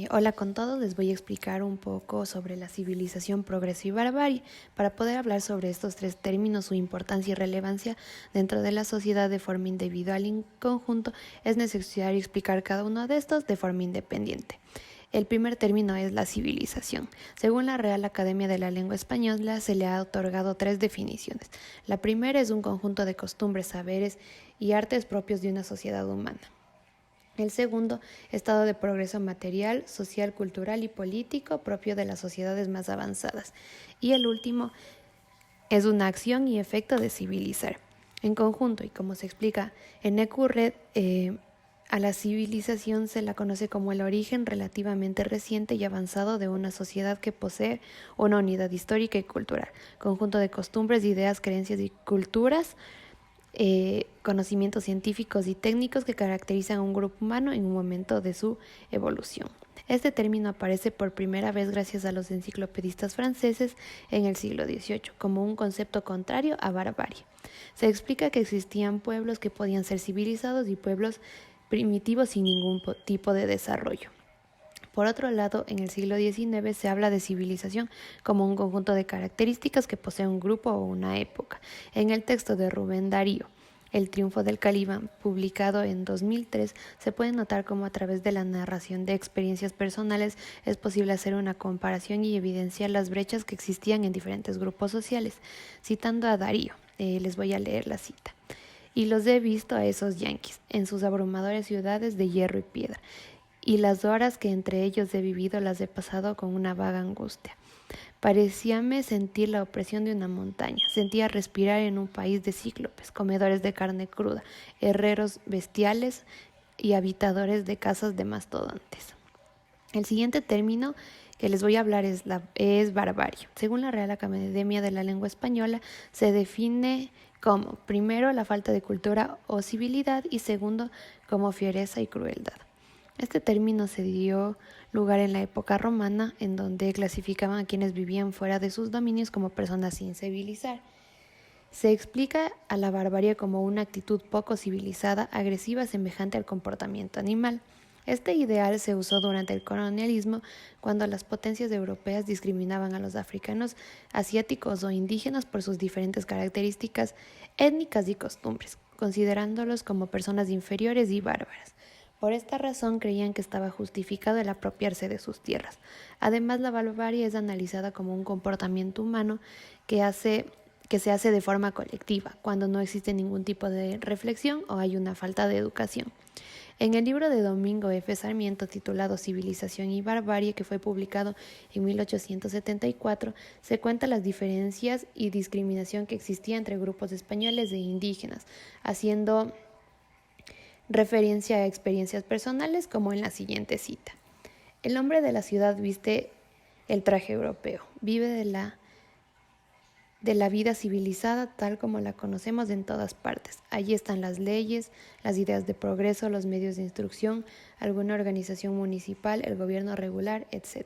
Hola con todos, les voy a explicar un poco sobre la civilización, progreso y barbarie. Para poder hablar sobre estos tres términos, su importancia y relevancia dentro de la sociedad de forma individual y en conjunto, es necesario explicar cada uno de estos de forma independiente. El primer término es la civilización. Según la Real Academia de la Lengua Española, se le ha otorgado tres definiciones. La primera es un conjunto de costumbres, saberes y artes propios de una sociedad humana. El segundo, estado de progreso material, social, cultural y político propio de las sociedades más avanzadas. Y el último, es una acción y efecto de civilizar. En conjunto, y como se explica en EcuRed, a la civilización se la conoce como el origen relativamente reciente y avanzado de una sociedad que posee una unidad histórica y cultural, conjunto de costumbres, ideas, creencias y culturas, conocimientos científicos y técnicos que caracterizan a un grupo humano en un momento de su evolución. Este término aparece por primera vez gracias a los enciclopedistas franceses en el siglo XVIII como un concepto contrario a barbarie. Se explica que existían pueblos que podían ser civilizados y pueblos primitivos sin ningún tipo de desarrollo. Por otro lado, en el siglo XIX se habla de civilización como un conjunto de características que posee un grupo o una época. En el texto de Rubén Darío, El triunfo del Calibán, publicado en 2003, se puede notar cómo a través de la narración de experiencias personales es posible hacer una comparación y evidenciar las brechas que existían en diferentes grupos sociales. Citando a Darío, les voy a leer la cita. Y los he visto a esos yanquis en sus abrumadoras ciudades de hierro y piedra, y las horas que entre ellos he vivido las he pasado con una vaga angustia. Parecíame sentir la opresión de una montaña, sentía respirar en un país de cíclopes, comedores de carne cruda, herreros bestiales y habitadores de casas de mastodontes. El siguiente término que les voy a hablar es barbarie. Según la Real Academia de la Lengua Española, se define como, primero, la falta de cultura o civilidad y segundo, como fiereza y crueldad. Este término se dio lugar en la época romana, en donde clasificaban a quienes vivían fuera de sus dominios como personas sin civilizar. Se explica a la barbarie como una actitud poco civilizada, agresiva, semejante al comportamiento animal. Este ideal se usó durante el colonialismo, cuando las potencias europeas discriminaban a los africanos, asiáticos o indígenas por sus diferentes características étnicas y costumbres, considerándolos como personas inferiores y bárbaras. Por esta razón creían que estaba justificado el apropiarse de sus tierras. Además, la barbarie es analizada como un comportamiento humano que se hace de forma colectiva, cuando no existe ningún tipo de reflexión o hay una falta de educación. En el libro de Domingo F. Sarmiento titulado Civilización y Barbarie, que fue publicado en 1874, se cuentan las diferencias y discriminación que existía entre grupos españoles e indígenas, haciendo referencia a experiencias personales como en la siguiente cita. El hombre de la ciudad viste el traje europeo, vive de la vida civilizada tal como la conocemos en todas partes. Allí están las leyes, las ideas de progreso, los medios de instrucción, alguna organización municipal, el gobierno regular, etc.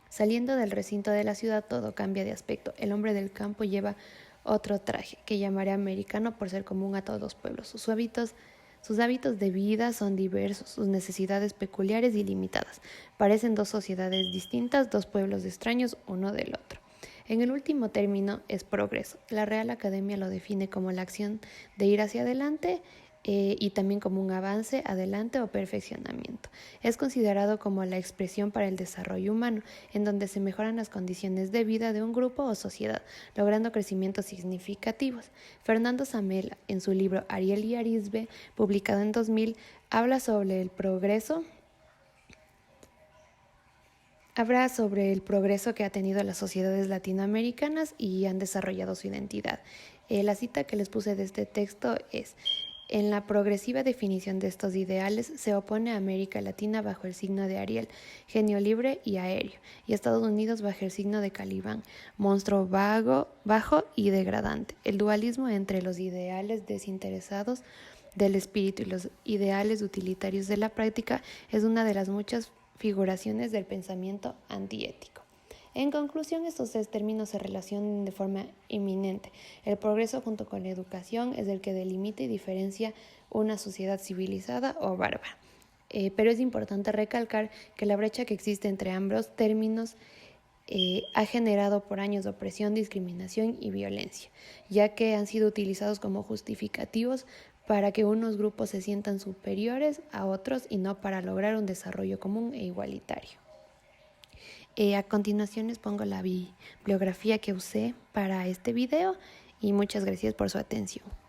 Saliendo del recinto de la ciudad todo cambia de aspecto. El hombre del campo lleva otro traje, que llamaré americano por ser común a todos los pueblos. Sus hábitos de vida son diversos, sus necesidades peculiares y limitadas. Parecen dos sociedades distintas, dos pueblos extraños uno del otro. En el último término es progreso. La Real Academia lo define como la acción de ir hacia adelante y también como un avance, adelante o perfeccionamiento. Es considerado como la expresión para el desarrollo humano, en donde se mejoran las condiciones de vida de un grupo o sociedad, logrando crecimientos significativos. Fernando Samela, en su libro Ariel y Arisbe, publicado en 2000, habla sobre el progreso que ha tenido las sociedades latinoamericanas y han desarrollado su identidad. La cita que les puse de este texto es: en la progresiva definición de estos ideales se opone a América Latina bajo el signo de Ariel, genio libre y aéreo, y a Estados Unidos bajo el signo de Calibán, monstruo bajo y degradante. El dualismo entre los ideales desinteresados del espíritu y los ideales utilitarios de la práctica es una de las muchas figuraciones del pensamiento antiético. En conclusión, estos tres términos se relacionan de forma inminente. El progreso junto con la educación es el que delimita y diferencia una sociedad civilizada o bárbara. pero es importante recalcar que la brecha que existe entre ambos términos ha generado por años opresión, discriminación y violencia, ya que han sido utilizados como justificativos para que unos grupos se sientan superiores a otros y no para lograr un desarrollo común e igualitario. A continuación les pongo la bibliografía que usé para este video y muchas gracias por su atención.